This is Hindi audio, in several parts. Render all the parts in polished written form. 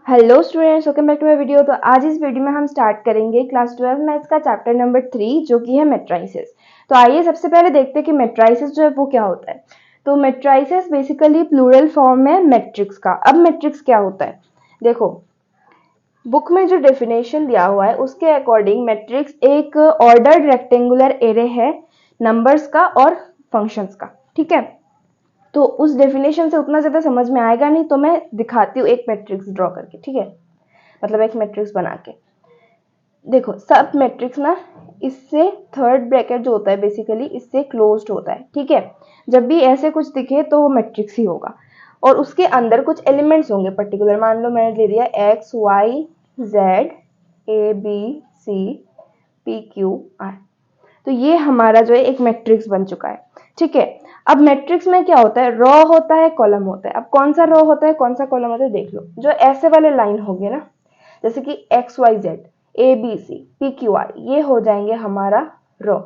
Hello students, welcome back to my video. तो आज इस वीडियो में हम स्टार्ट करेंगे क्लास 12 मैथ्स का चैप्टर नंबर 3 जो कि है मैट्राइसेस। तो आइए सबसे पहले देखते हैं कि मैट्राइसेस जो है वो क्या होता है। तो मैट्राइसेस बेसिकली प्लूरल फॉर्म है मैट्रिक्स का। अब मैट्रिक्स क्या होता है, देखो बुक में जो डेफिनेशन दिया हुआ है उसके अकॉर्डिंग मैट्रिक्स एक ऑर्डर्ड रेक्टेंगुलर एरे है नंबर्स का और फंक्शंस का। ठीक है, तो उस डेफिनेशन से उतना ज्यादा समझ में आएगा नहीं, तो मैं दिखाती हूँ एक मैट्रिक्स ड्रॉ करके। ठीक है, मतलब एक मैट्रिक्स बना के। देखो सब मैट्रिक्स ना इससे थर्ड ब्रैकेट जो होता है बेसिकली इससे क्लोज्ड होता है। ठीक है, जब भी ऐसे कुछ दिखे तो वो मैट्रिक्स ही होगा और उसके अंदर कुछ एलिमेंट्स होंगे पर्टिकुलर। मान लो मैंने ले लिया X Y Z A B C P Q R, तो ये हमारा जो है एक मैट्रिक्स बन चुका है। ठीक है, अब मैट्रिक्स में क्या होता है, रो होता है कॉलम होता है। अब कौन सा रो होता है कौन सा कॉलम होता है देख लो। जो ऐसे वाले लाइन होंगे ना, जैसे कि X Y Z A B C P Q R, ये हो जाएंगे हमारा रो।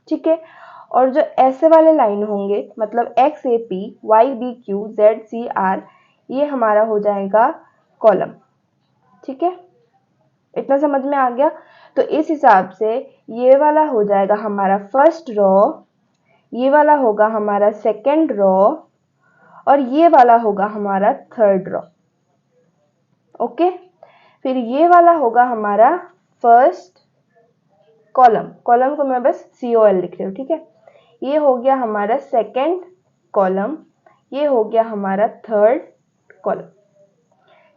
ठीक है, और जो ऐसे वाले लाइन होंगे मतलब X A P Y B Q Z C R, ये हमारा हो जाएगा कॉलम। ठीक है, इतना समझ में आ गया। तो इस हिसाब से ये वाला हो जाएगा हमारा फर्स्ट रो, ये वाला होगा हमारा सेकंड रो और ये वाला होगा हमारा थर्ड रो। ओके, फिर ये वाला होगा हमारा फर्स्ट कॉलम। कॉलम को मैं बस COL लिख रही हूँ। ठीक है, ये हो गया हमारा सेकंड कॉलम, ये हो गया हमारा थर्ड कॉलम।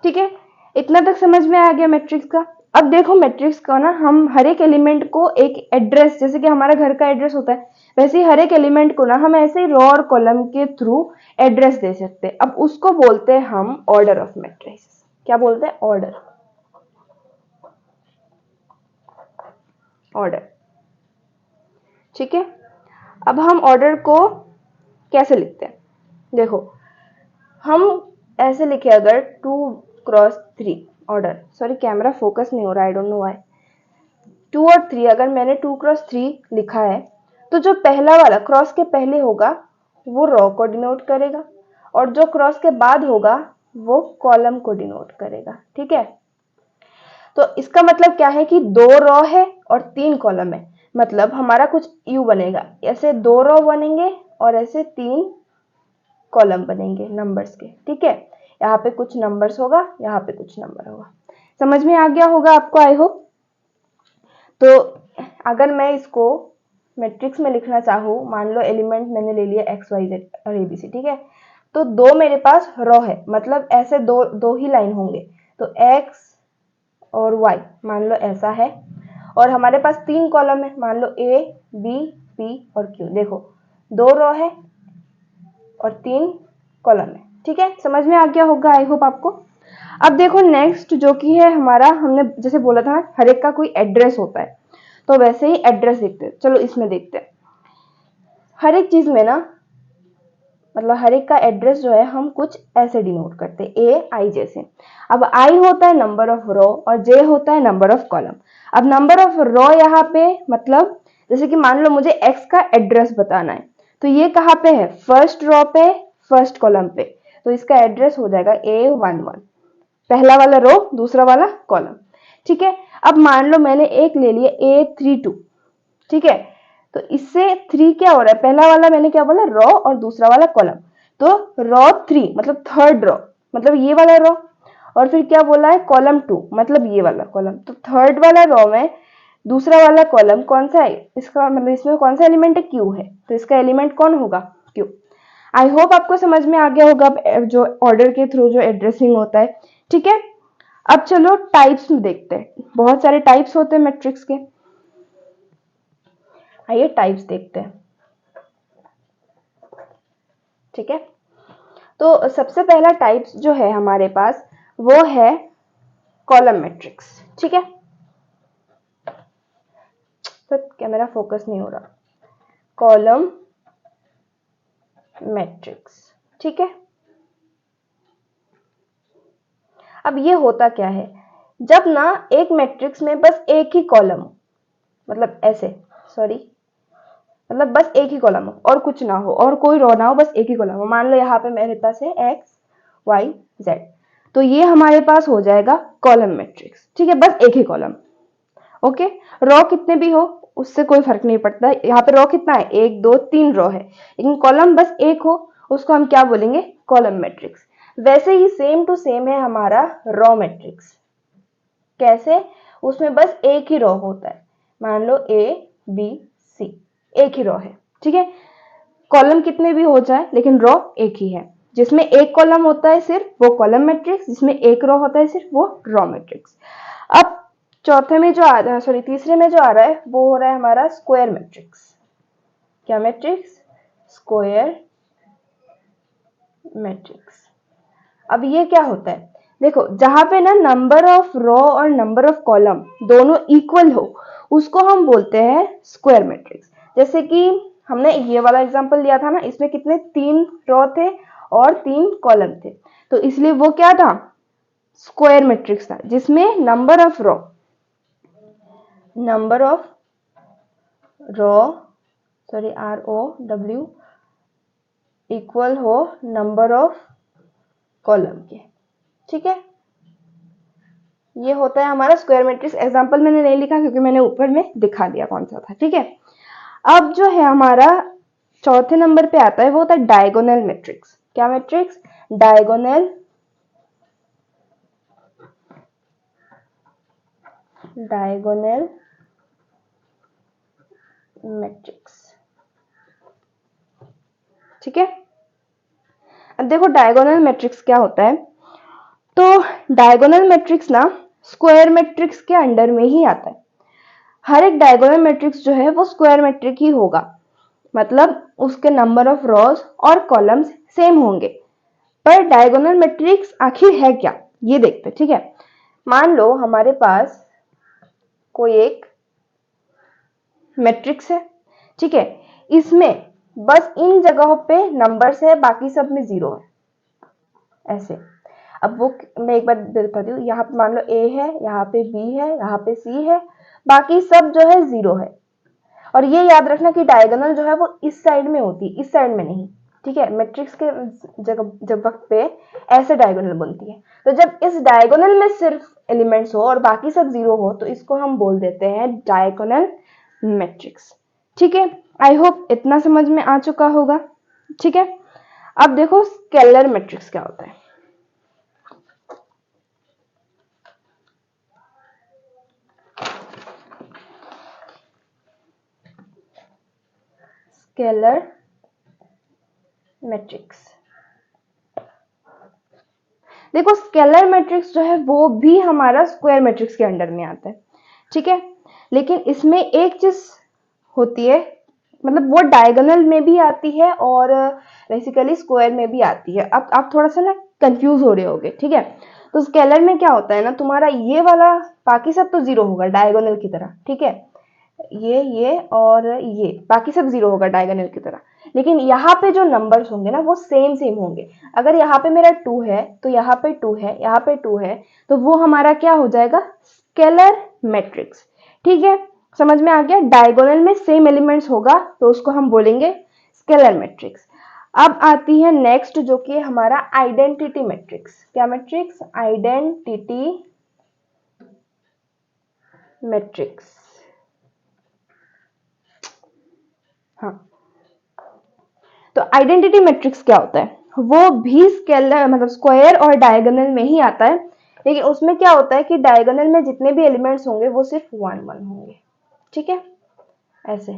ठीक है, इतना तक समझ में आ गया मैट्रिक्स का। अब देखो मैट्रिक्स का ना हम हर एक एलिमेंट को एक एड्रेस, जैसे कि हमारा घर का एड्रेस होता है वैसे ही हर एक एलिमेंट को ना हम ऐसे ही रो और कॉलम के थ्रू एड्रेस दे सकते हैं। अब उसको बोलते हैं हम ऑर्डर ऑफ मैट्रिक्स। क्या बोलते हैं, ऑर्डर। ऑर्डर, ठीक है। अब हम ऑर्डर को कैसे लिखते हैं, देखो हम ऐसे लिखे अगर 2x3 order, sorry camera focus नहीं हो रहा, आई डोंट नो व्हाई। 2 और 3, अगर मैंने 2x3 लिखा है तो जो पहला वाला क्रॉस के पहले होगा वो रो को डिनोट करेगा और जो क्रॉस के बाद होगा वो कॉलम को डिनोट करेगा। ठीक है, तो इसका मतलब क्या है कि 2 रो है और 3 कॉलम है, मतलब हमारा कुछ यू बनेगा। ऐसे 2 रो बनेंगे और ऐसे 3 कॉलम बनेंगे नंबर्स के। ठीक है, यहाँ पे कुछ नंबर्स होगा, यहाँ पे कुछ नंबर होगा। समझ में आ गया होगा आपको, आई होप। तो अगर मैं इसको मैट्रिक्स में लिखना चाहूँ, मान लो एलिमेंट मैंने ले लिया एक्स वाई जेड और एबीसी। ठीक है, तो 2 मेरे पास रो है, मतलब ऐसे दो ही लाइन होंगे। तो एक्स और वाई मान लो ऐसा है और हमारे पास 3 कॉलम है, मान लो ए बी पी और क्यू। देखो 2 रो है और 3 कॉलम है। ठीक है, समझ में आ गया होगा आई होप आपको। अब देखो नेक्स्ट जो कि है हमारा, हमने जैसे बोला था हर एक का कोई एड्रेस होता है, तो वैसे ही एड्रेस देखते हैं। चलो इसमें देखते हैं। हर एक चीज में ना, मतलब हर एक का एड्रेस जो है हम कुछ ऐसे डिनोट करते हैं, ए आई जैसे। अब आई होता है नंबर ऑफ रो और जे होता है नंबर ऑफ कॉलम। अब नंबर ऑफ रो यहाँ पे मतलब जैसे कि मान लो मुझे एक्स का एड्रेस बताना है, तो ये कहाँ पे है, फर्स्ट रो पे फर्स्ट कॉलम पे, तो इसका एड्रेस हो जाएगा A11, पहला वाला रो दूसरा वाला कॉलम। ठीक है, अब मान लो मैंने एक ले लिया A32। ठीक है, तो इससे 3 क्या हो रहा है, पहला वाला मैंने क्या बोला रो और दूसरा वाला कॉलम, तो रो 3 मतलब थर्ड रो, मतलब ये वाला रो, और फिर क्या बोला है कॉलम 2 मतलब ये वाला कॉलम। तो थर्ड वाला रो में दूसरा वाला कॉलम कौन सा है, इसका मतलब इसमें कौन सा एलिमेंट है, क्यू है, तो इसका एलिमेंट कौन होगा, क्यू। आई होप आपको समझ में आ गया होगा जो ऑर्डर के थ्रू जो एड्रेसिंग होता है। ठीक है, अब चलो टाइप्स में देखते हैं। बहुत सारे टाइप्स होते हैं मैट्रिक्स के, आइए टाइप्स देखते हैं। ठीक है, तो सबसे पहला टाइप्स जो है हमारे पास वो है कॉलम मैट्रिक्स। ठीक है, तो कैमरा फोकस नहीं हो रहा, कॉलम मैट्रिक्स। ठीक है, अब ये होता क्या है, जब ना एक मैट्रिक्स में बस एक ही कॉलम, मतलब ऐसे, सॉरी मतलब बस एक ही कॉलम हो और कुछ ना हो और कोई रो ना हो, बस एक ही कॉलम हो। मान लो यहाँ पे मेरे पास है एक्स वाई जेड, तो ये हमारे पास हो जाएगा कॉलम मैट्रिक्स। ठीक है, बस एक ही कॉलम। ओके, रो कितने भी हो उससे कोई फर्क नहीं पड़ता। यहाँ पे रो कितना है, 1 2 3 रो है, लेकिन कॉलम बस एक हो उसको हम क्या बोलेंगे, कॉलम मैट्रिक्स। वैसे ही सेम टू सेम है हमारा रो मैट्रिक्स। कैसे, उसमें बस एक ही रो होता है, मान लो A B C, एक ही रो है। ठीक है, कॉलम कितने भी हो जाए लेकिन रो एक ही है। जिसमें एक कॉलम होता है सिर्फ वो कॉलम मैट्रिक्स, जिसमें एक रो होता है सिर्फ वो रो मैट्रिक्स। अब चौथे में जो आ रहा है, सॉरी तीसरे में जो आ रहा है वो हो रहा है हमारा स्क्वायर मैट्रिक्स। क्या मैट्रिक्स, स्क्वायर मैट्रिक्स। अब ये क्या होता है, देखो जहां पे ना नंबर ऑफ रो और नंबर ऑफ कॉलम दोनों इक्वल हो उसको हम बोलते हैं स्क्वायर मैट्रिक्स। जैसे कि हमने ये वाला एग्जांपल लिया था ना, इसमें कितने 3 रो थे और 3 कॉलम थे, तो इसलिए वो क्या था, स्क्वायर मैट्रिक्स था, जिसमें number of row sorry ROW equal हो नंबर ऑफ कॉलम के। ठीक है, ये होता है हमारा स्क्वायर मैट्रिक्स। एग्जांपल मैंने नहीं लिखा क्योंकि मैंने ऊपर में दिखा दिया कौन सा था। ठीक है, अब जो है हमारा चौथे नंबर पे आता है वो होता है डायगोनल मैट्रिक्स। क्या मैट्रिक्स, डायगोनल मैट्रिक्स। ठीक है, अब देखो डायगोनल मैट्रिक्स क्या होता है। तो डायगोनल मैट्रिक्स ना स्क्वायर मैट्रिक्स के अंडर में ही आता है। हर एक डायगोनल मैट्रिक्स जो है वो स्क्वायर मैट्रिक ही होगा, मतलब उसके नंबर ऑफ रोज और कॉलम्स सेम होंगे। पर डायगोनल मैट्रिक्स आखिर है क्या, ये देखते हैं। ठीक है, मान लो हमारे पास कोई एक मैट्रिक्स है। ठीक है, इसमें बस इन जगहों पे नंबर्स है, बाकी सब में 0 है, ऐसे। अब वो मैं एक बार बताती हूँ, यहाँ पे मान लो A है, यहाँ पे B है, यहाँ पे C है, बाकी सब जो है 0 है। और ये याद रखना कि डायगोनल जो है वो इस साइड में होती है, इस साइड में नहीं। ठीक है, मैट्रिक्स के जब वक्त पे ऐसे डायगोनल बनती है। तो जब इस डायगोनल में सिर्फ एलिमेंट्स हो और बाकी सब 0 हो तो इसको हम बोल देते हैं डायगोनल मैट्रिक्स। ठीक है, आई होप इतना समझ में आ चुका होगा। ठीक है, अब देखो स्केलर मैट्रिक्स क्या होता है। स्केलर मैट्रिक्स, देखो स्केलर मैट्रिक्स जो है वो भी हमारा स्क्वायर मैट्रिक्स के अंडर में आता है। ठीक है, लेकिन इसमें एक चीज होती है, मतलब वो डायगोनल में भी आती है और बेसिकली स्क्वायर में भी आती है। अब आप थोड़ा सा ना कंफ्यूज हो रहे होगे। ठीक है, तो स्केलर में क्या होता है ना, तुम्हारा ये वाला बाकी सब तो 0 होगा डायगोनल की तरह। ठीक है, ये और ये बाकी सब 0 होगा डायगोनल की तरह, लेकिन यहाँ पे जो नंबर्स होंगे ना वो सेम सेम होंगे। अगर यहाँ पे मेरा 2 है तो यहाँ पे 2 है, यहाँ पे 2 है, तो वो हमारा क्या हो जाएगा, स्केलर मैट्रिक्स। ठीक है, समझ में आ गया, डायगोनल में सेम एलिमेंट्स होगा तो उसको हम बोलेंगे स्केलर मैट्रिक्स। अब आती है नेक्स्ट जो कि हमारा आइडेंटिटी मैट्रिक्स। क्या मैट्रिक्स, आइडेंटिटी मैट्रिक्स। हाँ, तो आइडेंटिटी मैट्रिक्स क्या होता है, वो भी स्केलर मतलब स्क्वायर और डायगोनल में ही आता है, लेकिन उसमें क्या होता है कि डायगोनल में जितने भी एलिमेंट्स होंगे वो सिर्फ 1 1 होंगे। ठीक है, ऐसे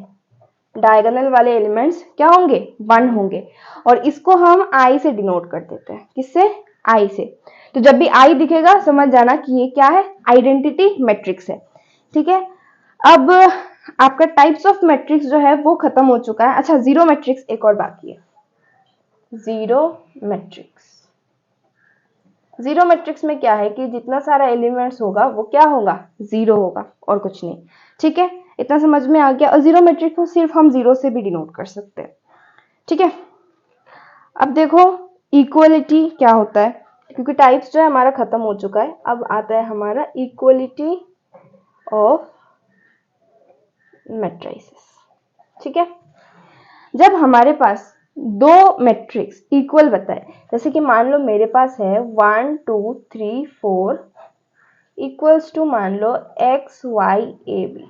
डायगोनल वाले एलिमेंट्स क्या होंगे, 1 होंगे, और इसको हम आई से डिनोट कर देते हैं। किससे, आई से। तो जब भी आई दिखेगा समझ जाना कि ये क्या है, आइडेंटिटी मैट्रिक्स है। ठीक है, अब आपका टाइप्स ऑफ मैट्रिक्स जो है वो खत्म हो चुका है। अच्छा, जीरो मैट्रिक्स एक और बाकी है, जीरो मैट्रिक्स। जीरो मैट्रिक्स में क्या है कि जितना सारा एलिमेंट्स होगा वो क्या होगा, 0 होगा और कुछ नहीं। ठीक है, इतना समझ में आ गया। और जीरो मैट्रिक्स को सिर्फ हम 0 से भी डिनोट कर सकते हैं। ठीक है, अब देखो इक्वलिटी क्या होता है, क्योंकि टाइप्स जो है हमारा खत्म हो चुका है। अब आता है हमारा इक्वलिटी ऑफ मैट्रिसेस। ठीक है, जब हमारे पास दो मैट्रिक्स इक्वल बताए, जैसे कि मान लो मेरे पास है 1 2 3 4 इक्वल्स टू मान लो x y a b,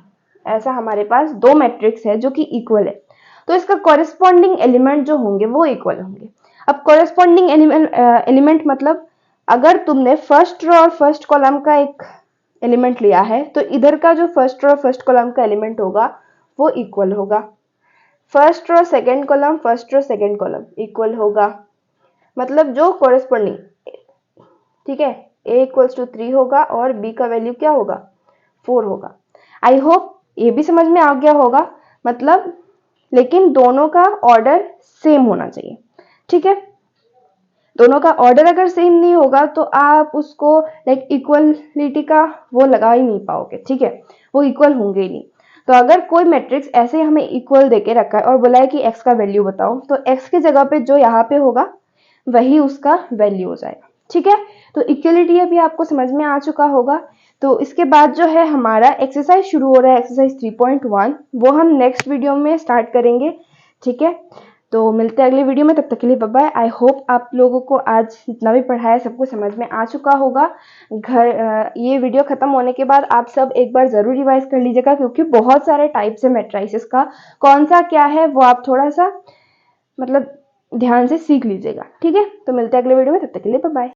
ऐसा हमारे पास दो मैट्रिक्स है जो कि इक्वल है, तो इसका कॉरेस्पॉन्डिंग एलिमेंट जो होंगे वो इक्वल होंगे। अब कॉरेस्पॉन्डिंग एलिमेंट मतलब अगर तुमने फर्स्ट रो और फर्स्ट कॉलम का एक एलिमेंट लिया है तो इधर का जो फर्स्ट रो और फर्स्ट कॉलम का एलिमेंट होगा वो इक्वल होगा। First row second column first row second column equal होगा, मतलब जो कॉरेस्पॉन्डिंग, ठीक है, a इक्वल्स टू 3 होगा और b का वैल्यू क्या होगा 4 होगा। आई होप ये भी समझ में आ गया होगा, मतलब लेकिन दोनों का ऑर्डर सेम होना चाहिए, ठीक है। दोनों का ऑर्डर अगर सेम नहीं होगा तो आप उसको लाइक इक्वलिटी का वो लगा ही नहीं पाओगे, ठीक है, वो इक्वल होंगे ही नहीं। तो अगर कोई मैट्रिक्स ऐसे हमें इक्वल देके रखा है और बोला है कि x का वैल्यू बताओ, तो x की जगह पे जो यहाँ पे होगा वही उसका वैल्यू हो जाएगा, ठीक है। तो इक्वलिटी अभी आपको समझ में आ चुका होगा। तो इसके बाद जो है हमारा एक्सरसाइज शुरू हो रहा है, एक्सरसाइज 3.1, वो हम नेक्स्ट वीडियो में स्टार्ट करेंगे, ठीक है। तो मिलते हैं अगले वीडियो में, तब तक के लिए बाय बाय। आई होप आप लोगों को आज जितना भी पढ़ाया सब कुछ समझ में आ चुका होगा। ये वीडियो खत्म होने के बाद आप सब एक बार जरूर रिवाइज कर लीजिएगा, क्योंकि बहुत सारे टाइप्स है मैट्रिसेस का, कौन सा क्या है वो आप थोड़ा सा मतलब ध्यान से सीख लीजिएगा, ठीक है। तो मिलते हैं अगले वीडियो में, तब तक के लिए बाय बाय।